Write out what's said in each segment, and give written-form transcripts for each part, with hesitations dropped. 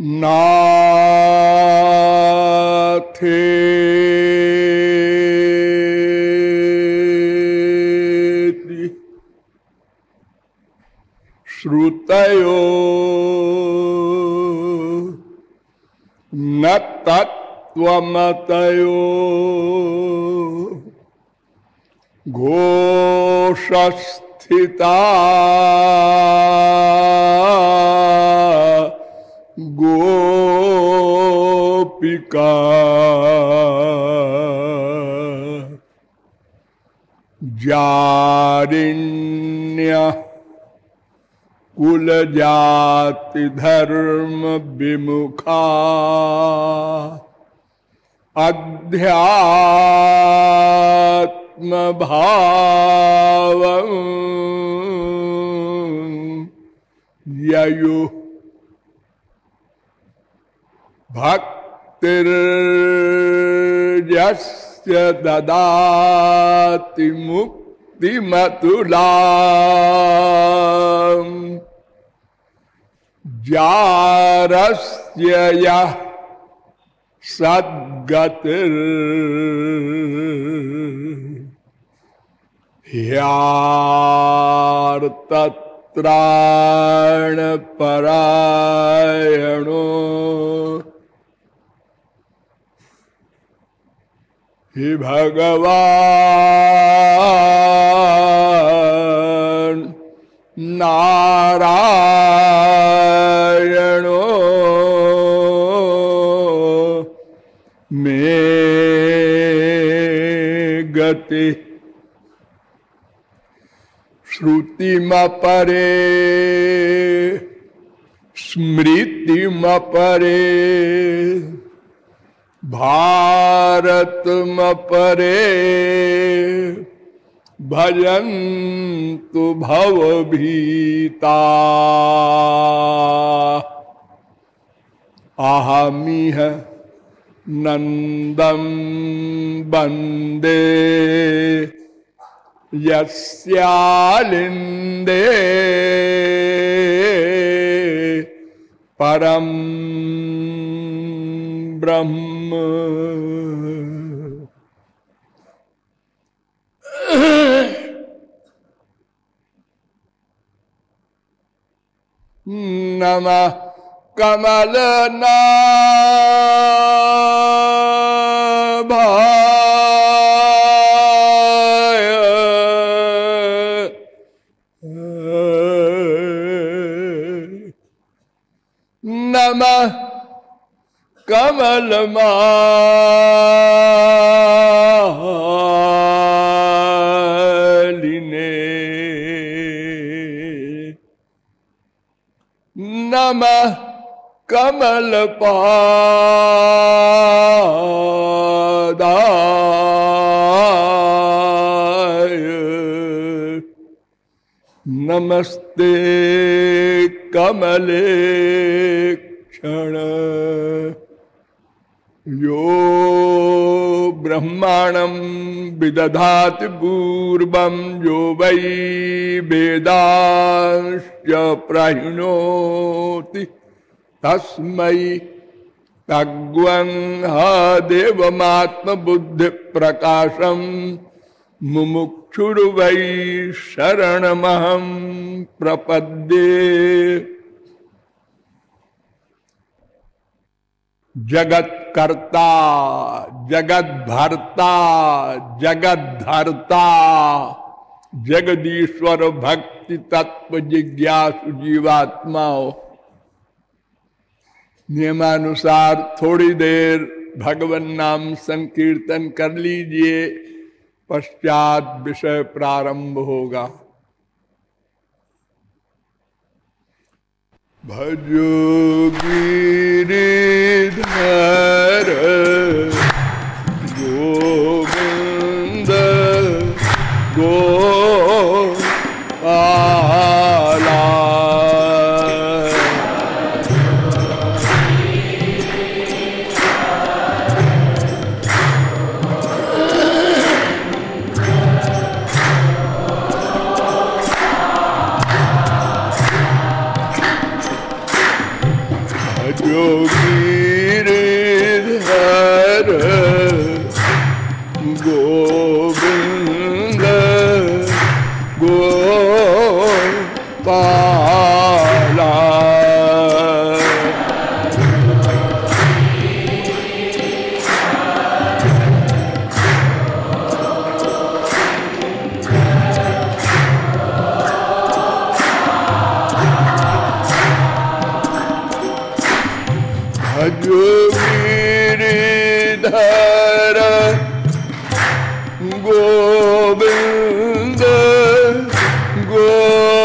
नाथेति श्रुतयो न तत्त्वमतयो घोषस्थिता गोपिका जारिण्य कुल जाति धर्म विमुखा अध्यात्म भावं ययुः भक्तिर्यस्य ददाति मुक्तिमतुलाम् जारस्य यः सद्गतिर् ह्यार्तत्राणपरायणो हे भगवान नारायणो मे गति श्रुतिमपरे स्मृतिमपरे भारतमपरे भजन्तु भवभीता अहमिह नन्दं वन्दे यस्यालिन्दे परम ब्रह्म। नमः कमलनाभाय नमः कमलमालिने नमः कमलपादाय नमस्ते कमले क्षण यो ब्रह्माणं विदधाति पूर्वं यो वै वेदांश्च प्रहिणोति तस्मै तग्वं देवमात्मबुद्धिप्रकाशं मुमुक्षुर्वै शरणमहं प्रपद्ये। जगत कर्ता जगत भरता जगत धरता जगदीश्वर भक्ति तत्व जिज्ञासु जीवात्माओं, नियमानुसार थोड़ी देर भगवान नाम संकीर्तन कर लीजिए, पश्चात विषय प्रारंभ होगा। भजो गिरिधर गोविंद गोपाला पाला। भजो गिरिधर गोविंद गोपाला।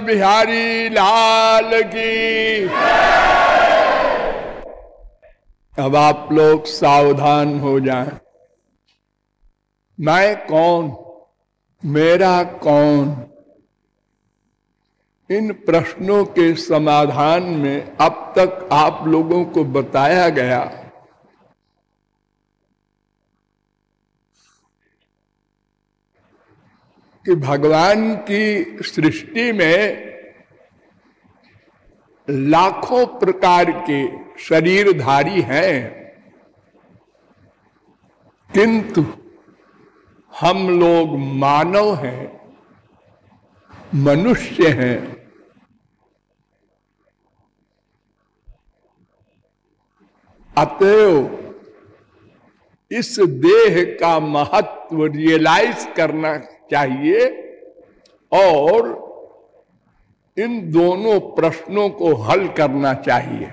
बिहारी लाल की। अब आप लोग सावधान हो जाएं। मैं कौन, मेरा कौन, इन प्रश्नों के समाधान में अब तक आप लोगों को बताया गया कि भगवान की सृष्टि में लाखों प्रकार के शरीरधारी हैं, किंतु हम लोग मानव हैं, मनुष्य हैं। अतएव इस देह का महत्व रियलाइज करना चाहिए और इन दोनों प्रश्नों को हल करना चाहिए।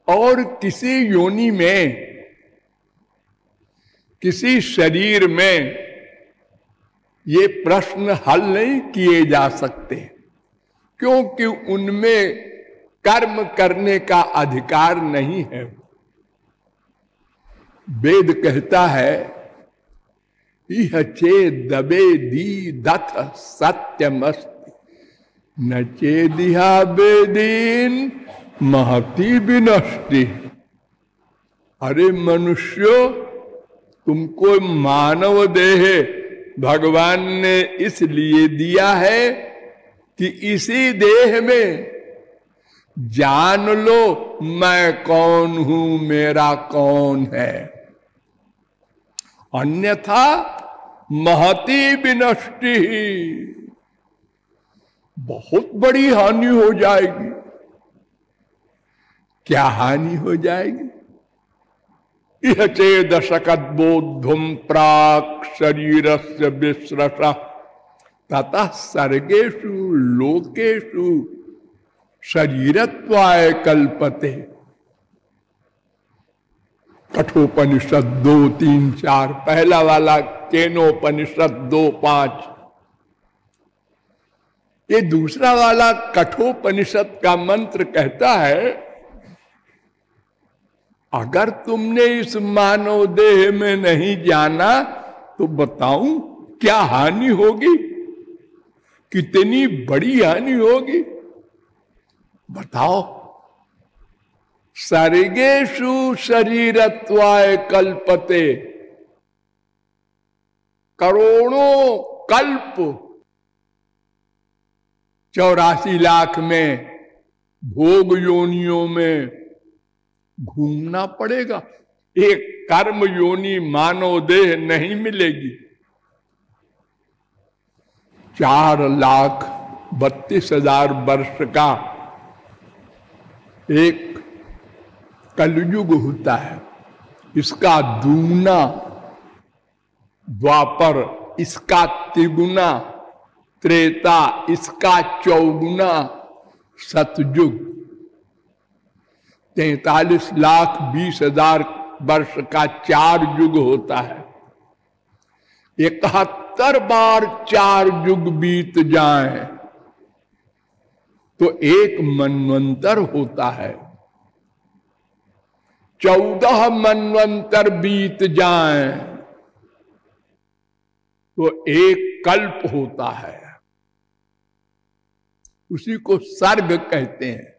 और किसी योनि में, किसी शरीर में ये प्रश्न हल नहीं किए जा सकते, क्योंकि उनमें कर्म करने का अधिकार नहीं है। वेद कहता है इह चेदबे दी दथ सत्यमस्ति न चेदिहा वेदीन महती विनष्टि। अरे मनुष्यो, तुमको मानव देह भगवान ने इसलिए दिया है कि इसी देह में जान लो मैं कौन हूं, मेरा कौन है। अन्यथा महती विनष्टि, बहुत बड़ी हानि हो जाएगी। क्या हानि हो जाएगी? इह चेदशकद बोधुम प्राक शरीरस्य विस्रस ततः सर्गेषु लोकेषु शरीरत्वाय कल्पते। कठोपनिषद 2-3-4, पहला वाला केनोपनिषद 2-5। ये दूसरा वाला कठोपनिषद का मंत्र कहता है अगर तुमने इस मानव देह में नहीं जाना तो बताऊं क्या हानि होगी, कितनी बड़ी हानि होगी बताओ। सर्गेषु शरीरत्वाय कल्पते, करोड़ों कल्प 84 लाख में भोग योनियों में घूमना पड़ेगा, एक कर्म योनि मानव देह नहीं मिलेगी। 4,32,000 वर्ष का एक कलयुग होता है, इसका दूना द्वापर, इसका तिगुना त्रेता, इसका चौगुना सतयुग। 43,20,000 वर्ष का 4 युग होता है। 71 बार 4 युग बीत जाए तो एक मनवंतर होता है। 14 मनवंतर बीत जाए तो एक कल्प होता है, उसी को सर्ग कहते हैं।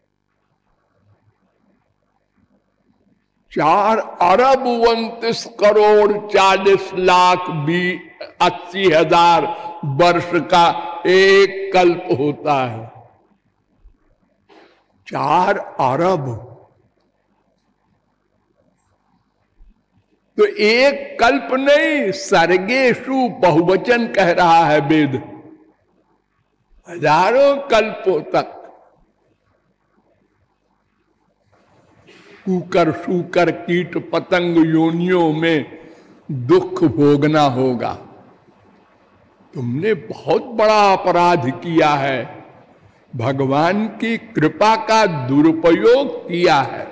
4,29,40,80,000 वर्ष का एक कल्प होता है। 4 अरब तो एक कल्प नहीं, सर्गेषु बहुवचन कह रहा है वेद। हजारों कल्पों तक कुकर सूकर कीट पतंग योनियों में दुख भोगना होगा। तुमने बहुत बड़ा अपराध किया है, भगवान की कृपा का दुरुपयोग किया है।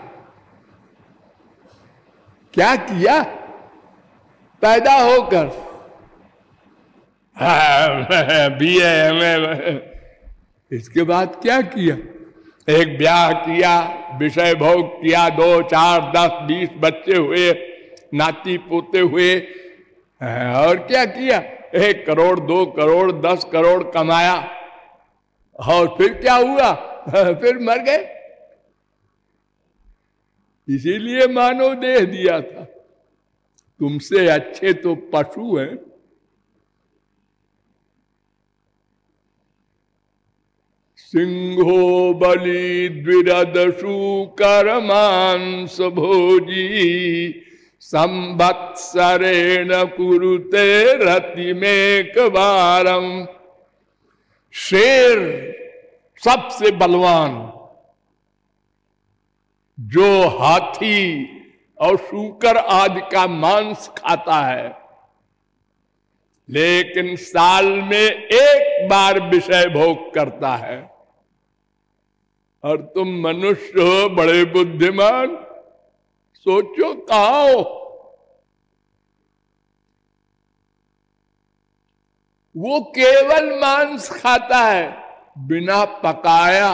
क्या किया? पैदा होकर इसके बाद क्या किया? एक ब्याह किया, विषय भोग किया, 2, 4, 10, 20 बच्चे हुए, नाती पोते हुए, और क्या किया? 1 करोड़ 2 करोड़ 10 करोड़ कमाया, और फिर क्या हुआ? फिर मर गए। इसीलिए मानव देह दिया था। तुमसे अच्छे तो पशु हैं। सिंहो बलि द्विरद शूकर मांस भोजी, संवत्सरेण कुरुते रतिमेक बारम। शेर सबसे बलवान, जो हाथी और शूकर आदि का मांस खाता है, लेकिन साल में एक बार विषय भोग करता है। और तुम मनुष्य हो बड़े बुद्धिमान, सोचो कहाँ हो? वो केवल मांस खाता है बिना पकाया,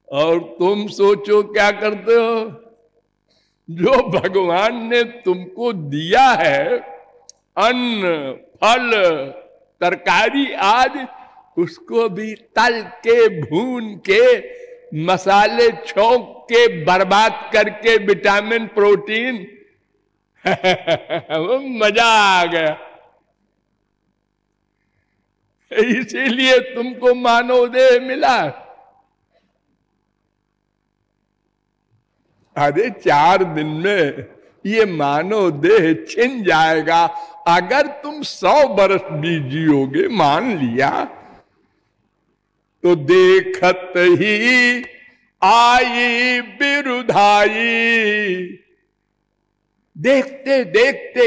और तुम सोचो क्या करते हो? जो भगवान ने तुमको दिया है, अन्न फल तरकारी आदि, उसको भी तल के भून के मसाले छोंक के बर्बाद करके विटामिन प्रोटीन वो मजा आ गया। इसीलिए तुमको मानव देह मिला। अरे 4 दिन में ये मानव देह छिन जाएगा। अगर तुम 100 बरस भी जियोगे, मान लिया, तो देखत ही आई बिरुधाई। देखते देखते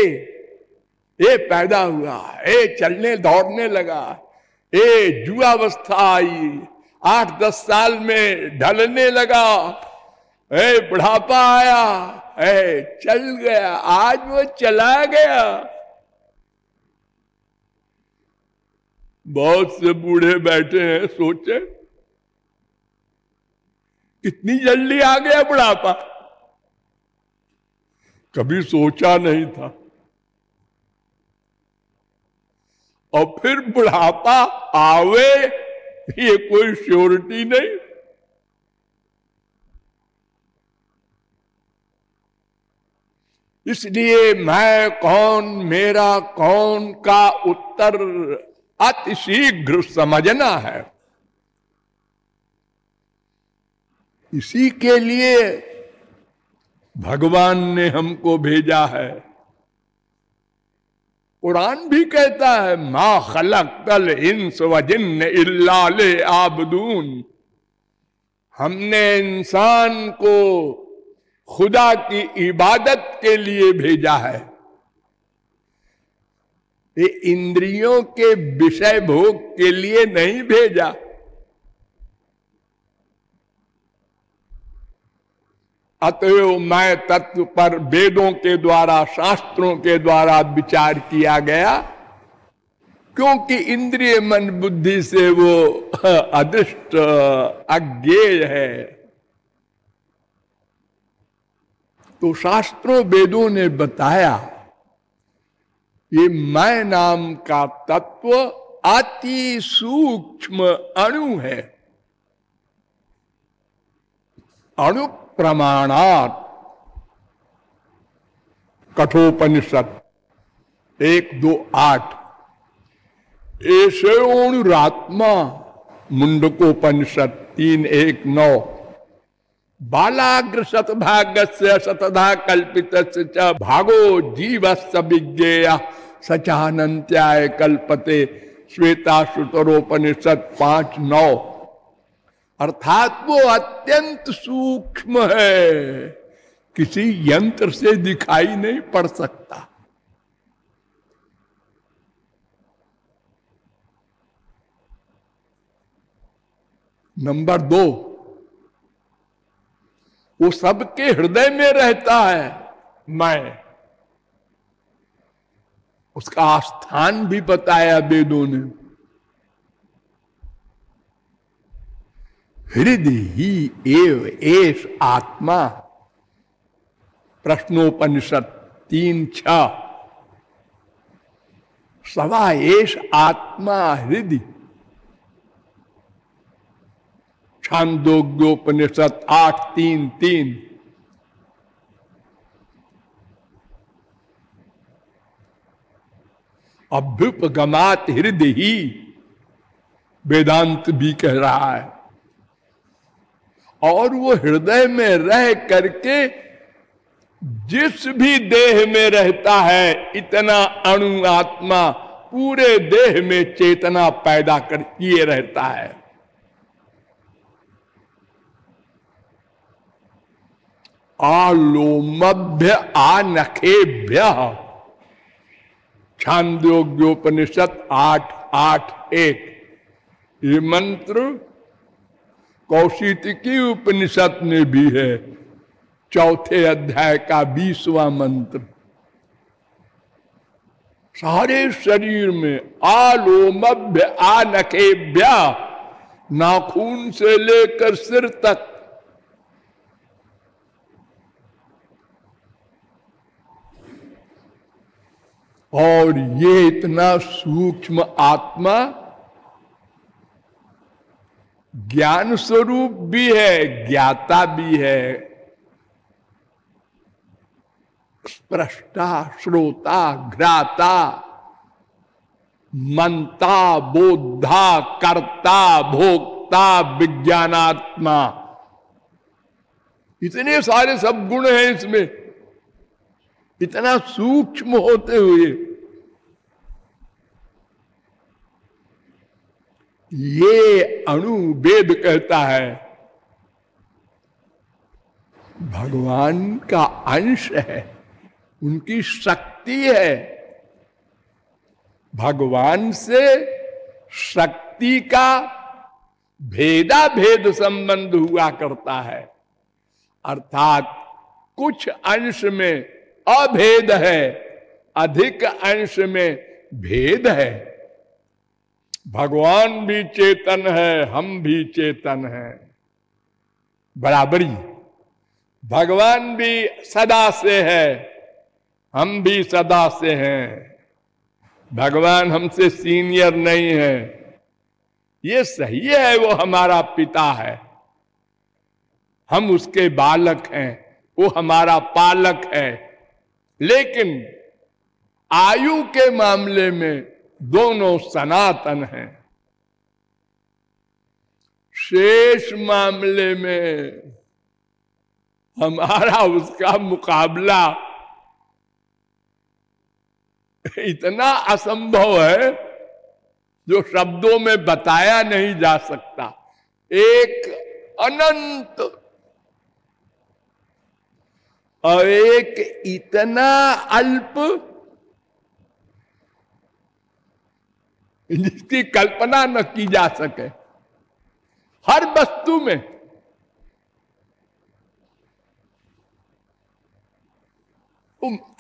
ये पैदा हुआ, ये चलने दौड़ने लगा, ये जुआवस्था आई, 8-10 साल में ढलने लगा, बुढ़ापा आया, चल गया, आज वो चला गया। बहुत से बूढ़े बैठे हैं, सोचे कितनी जल्दी आ गया बुढ़ापा, कभी सोचा नहीं था। और फिर बुढ़ापा आवे ये कोई श्योरिटी नहीं। इसलिए मैं कौन मेरा कौन का उत्तर अति शीघ्र समझना है। इसी के लिए भगवान ने हमको भेजा है। कुरान भी कहता है मा खलक़ल इंस व जिन्न इल्ला लियअबुदून। हमने इंसान को खुदा की इबादत के लिए भेजा है। ये इंद्रियों के विषय भोग के लिए नहीं भेजा। अतएव मैं तत्व पर वेदों के द्वारा शास्त्रों के द्वारा विचार किया गया, क्योंकि इंद्रिय मन बुद्धि से वो अदृष्ट अज्ञेय है। तो शास्त्रों वेदों ने बताया ये मैं नाम का तत्व अति सूक्ष्म अणु है। अणु प्रमाणात कठोपनिषद 1-2-8, ऐशोनुरात्मा मुंडकोपनिषद 3-1-9, बालाग्र शतभागस्य शतधा कल्पितस्य च भागो जीवस्य विज्ञेयः सचानन्त्याय कल्पते श्वेताश्वतरोपनिषद 5-9। अर्थात वो अत्यंत सूक्ष्म है, किसी यंत्र से दिखाई नहीं पड़ सकता। नंबर 2, वो सबके हृदय में रहता है। मैं उसका स्थान भी बताया वेदों ने। हृदय ही एव एष आत्मा, प्रश्नोपनिषद 3-6, सवा एष आत्मा हृदय, छांदोग्योपनिषद 8-3-3। अभ्युपगमात हृदय ही वेदांत भी कह रहा है। और वो हृदय में रह करके जिस भी देह में रहता है, इतना अणु आत्मा पूरे देह में चेतना पैदा कर किए रहता है। आलोमभ्य आनखेभ्य, छांदोग्योपनिषद 8-8-1। ये मंत्र कौशिकी उपनिषद में भी है, 4थे अध्याय का 20वां मंत्र। सारे शरीर में आलोमभ्य आनखेभ्य, नाखून से लेकर सिर तक। और ये इतना सूक्ष्म आत्मा ज्ञान स्वरूप भी है, ज्ञाता भी है, स्प्रष्टा, श्रोता, घ्राता, मंता, बोधा, कर्ता, भोक्ता, विज्ञानात्मा, इतने सारे सब गुण हैं इसमें। इतना सूक्ष्म होते हुए ये अणु वेद कहता है भगवान का अंश है, उनकी शक्ति है। भगवान से शक्ति का भेदा भेद संबंध हुआ करता है, अर्थात कुछ अंश में अभेद है, अधिक अंश में भेद है। भगवान भी चेतन है, हम भी चेतन हैं, बराबरी। भगवान भी सदा से है, हम भी सदा से हैं। भगवान हमसे सीनियर नहीं है, ये सही है, वो हमारा पिता है, हम उसके बालक हैं, वो हमारा पालक है। लेकिन आयु के मामले में दोनों सनातन हैं। शेष मामले में हमारा उसका मुकाबला इतना असंभव है जो शब्दों में बताया नहीं जा सकता। एक अनंत और एक इतना अल्प जिसकी कल्पना न की जा सके। हर वस्तु में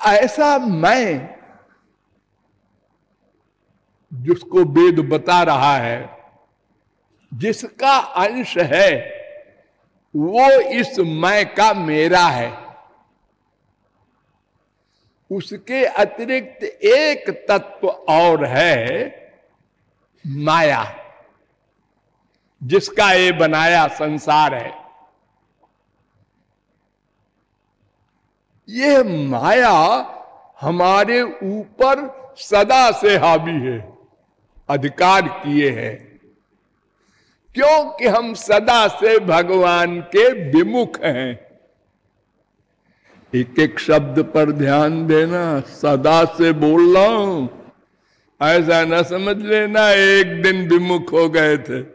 ऐसा मैं जिसको वेद बता रहा है, जिसका अंश है, वो इस मैं का मेरा है। उसके अतिरिक्त एक तत्व और है, माया, जिसका ये बनाया संसार है। ये माया हमारे ऊपर सदा से हावी है, अधिकार किए हैं, क्योंकि हम सदा से भगवान के विमुख हैं। एक एक शब्द पर ध्यान देना, सदा से बोल रहा हूं, ऐसा न समझ लेना एक दिन विमुख हो गए थे।